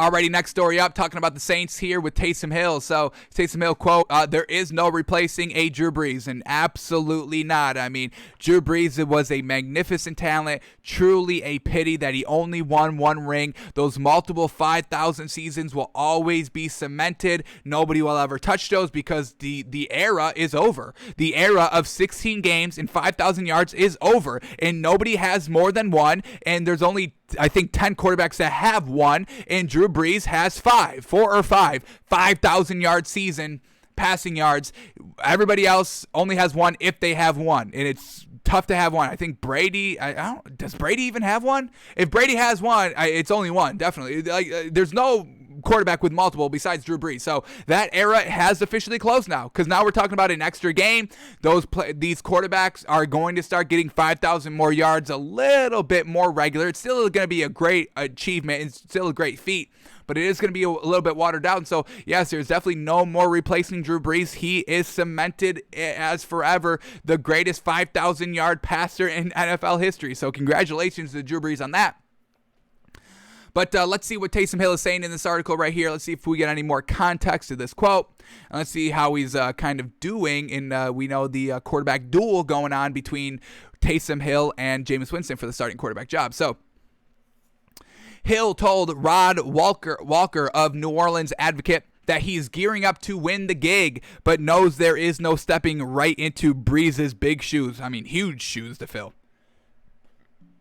Alrighty, next story up, talking about the Saints here with Taysom Hill. So, Taysom Hill, quote, there is no replacing a Drew Brees, and absolutely not. I mean, Drew Brees was a magnificent talent, truly a pity that he only won one ring. Those multiple 5,000 seasons will always be cemented. Nobody will ever touch those because the era is over. The era of 16 games and 5,000 yards is over, and nobody has more than one, and there's only I think 10 quarterbacks that have one, and Drew Brees has 4 or 5,000 yard season passing yards. Everybody else only has one if they have one, and it's tough to have one. I think Brady, does Brady even have one? If Brady has one, it's only one, definitely. There's no quarterback with multiple besides Drew Brees. So that era has officially closed now, because now we're talking about an extra game. These quarterbacks are going to start getting 5,000 more yards a little bit more regular. It's still going to be a great achievement. It's still a great feat, but it is going to be a little bit watered down. So yes, there's definitely no more replacing Drew Brees. He is cemented as forever the greatest 5,000 yard passer in NFL history. So congratulations to Drew Brees on that. But let's see what Taysom Hill is saying in this article right here. Let's see if we get any more context to this quote. And let's see how he's kind of doing in, we know, the quarterback duel going on between Taysom Hill and Jameis Winston for the starting quarterback job. So Hill told Rod Walker of New Orleans Advocate that he's gearing up to win the gig, but knows there is no stepping right into Brees' big shoes. I mean, huge shoes to fill.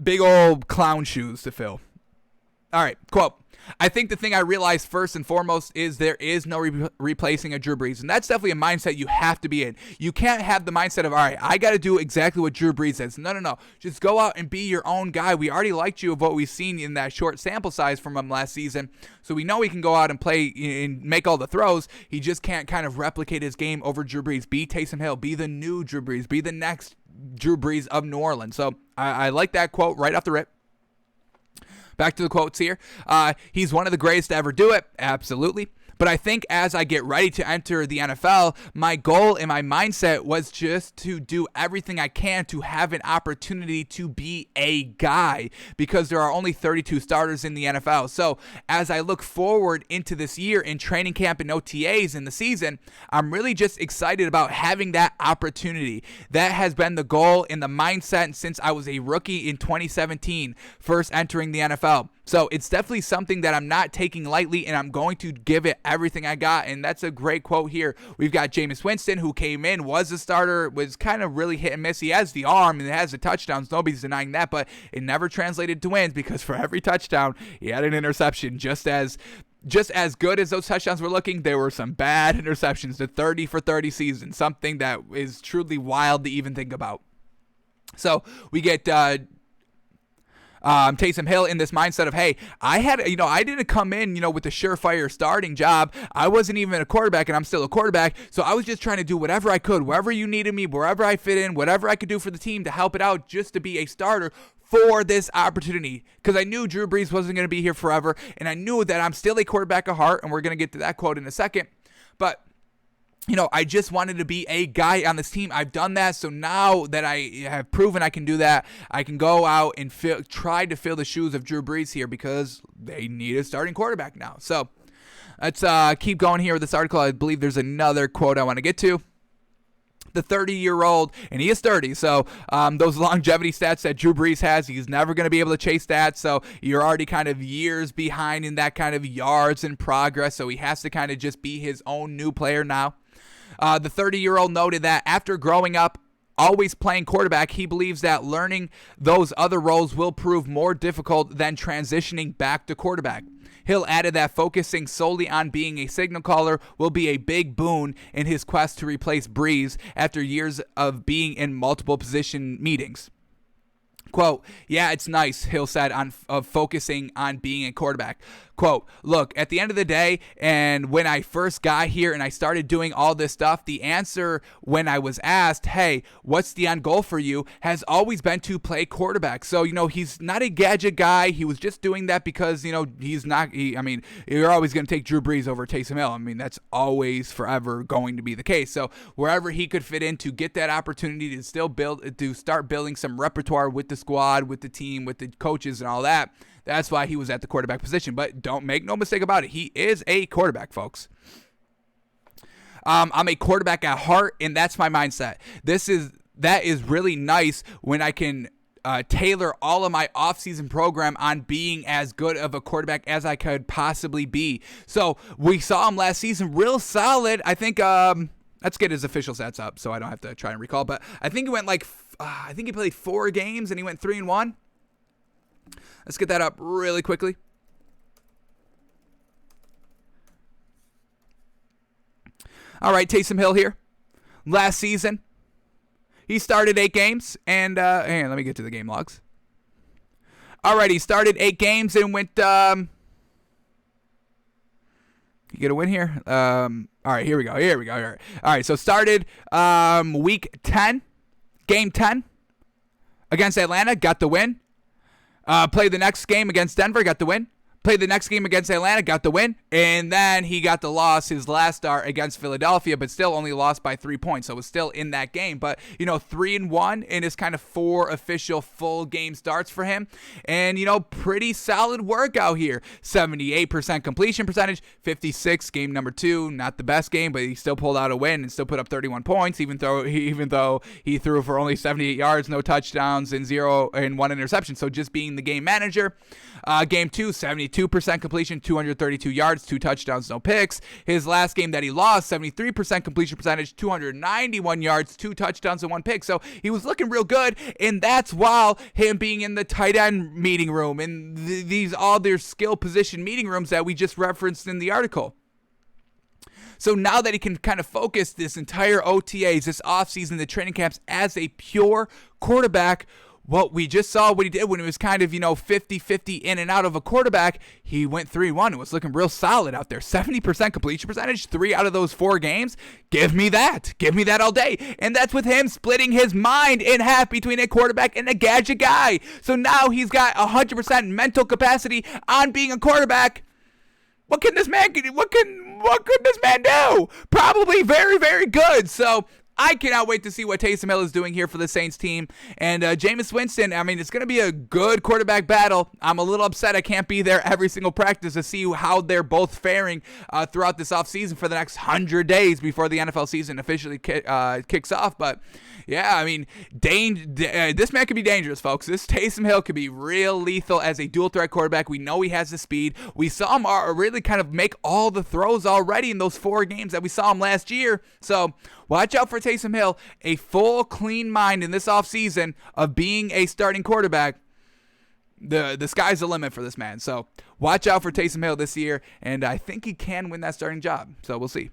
Big old clown shoes to fill. All right, quote, I think the thing I realized first and foremost is there is no replacing a Drew Brees. And that's definitely a mindset you have to be in. You can't have the mindset of, all right, I got to do exactly what Drew Brees says. No. Just go out and be your own guy. We already liked you of what we've seen in that short sample size from him last season. So we know he can go out and play and make all the throws. He just can't kind of replicate his game over Drew Brees. Be Taysom Hill. Be the new Drew Brees. Be the next Drew Brees of New Orleans. So I like that quote right off the rip. Back to the quotes here. He's one of the greatest to ever do it. Absolutely. But I think as I get ready to enter the NFL, my goal and my mindset was just to do everything I can to have an opportunity to be a guy, because there are only 32 starters in the NFL. So as I look forward into this year in training camp and OTAs in the season, I'm really just excited about having that opportunity. That has been the goal and the mindset since I was a rookie in 2017, first entering the NFL. So it's definitely something that I'm not taking lightly, and I'm going to give it everything I got. And that's a great quote here. We've got Jameis Winston, who came in, was a starter, was kind of really hit and miss. He has the arm and he has the touchdowns. Nobody's denying that, but it never translated to wins, because for every touchdown, he had an interception. Just as good as those touchdowns were looking, there were some bad interceptions. The 30 for 30 season, something that is truly wild to even think about. So we get Taysom Hill in this mindset of, hey, I didn't come in, with the surefire starting job. I wasn't even a quarterback, and I'm still a quarterback. So I was just trying to do whatever I could, wherever you needed me, wherever I fit in, whatever I could do for the team to help it out, just to be a starter for this opportunity, because I knew Drew Brees wasn't going to be here forever, and I knew that I'm still a quarterback at heart, and we're going to get to that quote in a second. But I just wanted to be a guy on this team. I've done that. So now that I have proven I can do that, I can go out and try to fill the shoes of Drew Brees here, because they need a starting quarterback now. So let's keep going here with this article. I believe there's another quote I want to get to. The 30-year-old, and he is 30, so those longevity stats that Drew Brees has, he's never going to be able to chase that, so you're already kind of years behind in that kind of yards and progress, so he has to kind of just be his own new player now. The 30-year-old noted that after growing up always playing quarterback, he believes that learning those other roles will prove more difficult than transitioning back to quarterback. Hill added that focusing solely on being a signal caller will be a big boon in his quest to replace Brees after years of being in multiple position meetings. Quote, yeah, it's nice, Hill said, of focusing on being a quarterback. Quote, look, at the end of the day, and when I first got here and I started doing all this stuff, the answer when I was asked, hey, what's the end goal for you, has always been to play quarterback. So, he's not a gadget guy. He was just doing that because, he's not, you're always going to take Drew Brees over Taysom Hill. That's always forever going to be the case. So wherever he could fit in to get that opportunity to start building some repertoire with the squad, with the team, with the coaches and all that, That's why he was at the quarterback position. But don't make no mistake about it. He is a quarterback, folks. I'm a quarterback at heart, and that's my mindset. That is really nice when I can tailor all of my offseason program on being as good of a quarterback as I could possibly be. So we saw him last season, real solid. I think let's get his official stats up so I don't have to try and recall. But I think he went I think he played 4 games and he went 3-1. Let's get that up really quickly. All right, Taysum Hill here. Last season, he started 8 games, and hang on, let me get to the game logs. All right, he started 8 games and went. You get a win here. All right, here we go. All right, so started week 10, game 10 against Atlanta, got the win. Played the next game against Denver, got the win. Played the next game against Atlanta, got the win, and then he got the loss, his last start against Philadelphia, but still only lost by 3 points, so it was still in that game. But, 3-1 in his kind of 4 official full game starts for him, and, pretty solid workout here. 78% completion percentage, 56 game number 2, not the best game, but he still pulled out a win and still put up 31 points, even though he threw for only 78 yards, no touchdowns, and 1 interception, so just being the game manager. Game 2, 72% completion, 232 yards, 2 touchdowns, no picks. His last game that he lost, 73% completion percentage, 291 yards, 2 touchdowns, and 1 pick. So he was looking real good, and that's while him being in the tight end meeting room and these all their skill position meeting rooms that we just referenced in the article. So now that he can kind of focus this entire OTAs, this offseason, the training camps as a pure quarterback, what we just saw what he did when he was kind of, 50-50 in and out of a quarterback, he went 3-1. It was looking real solid out there. 70% completion percentage, 3 out of those 4 games. Give me that. Give me that all day. And that's with him splitting his mind in half between a quarterback and a gadget guy. So now he's got 100% mental capacity on being a quarterback. What can this man do? Probably very, very good. So I cannot wait to see what Taysum Hill is doing here for the Saints team. And Jameis Winston, it's going to be a good quarterback battle. I'm a little upset I can't be there every single practice to see how they're both faring throughout this offseason for the next 100 days before the NFL season officially kicks off. But yeah, this man could be dangerous, folks. This Taysum Hill could be real lethal as a dual threat quarterback. We know he has the speed. We saw him really kind of make all the throws already in those 4 games that we saw him last year. So watch out for Taysum Hill. A full, clean mind in this offseason of being a starting quarterback. The sky's the limit for this man. So watch out for Taysum Hill this year, and I think he can win that starting job. So we'll see.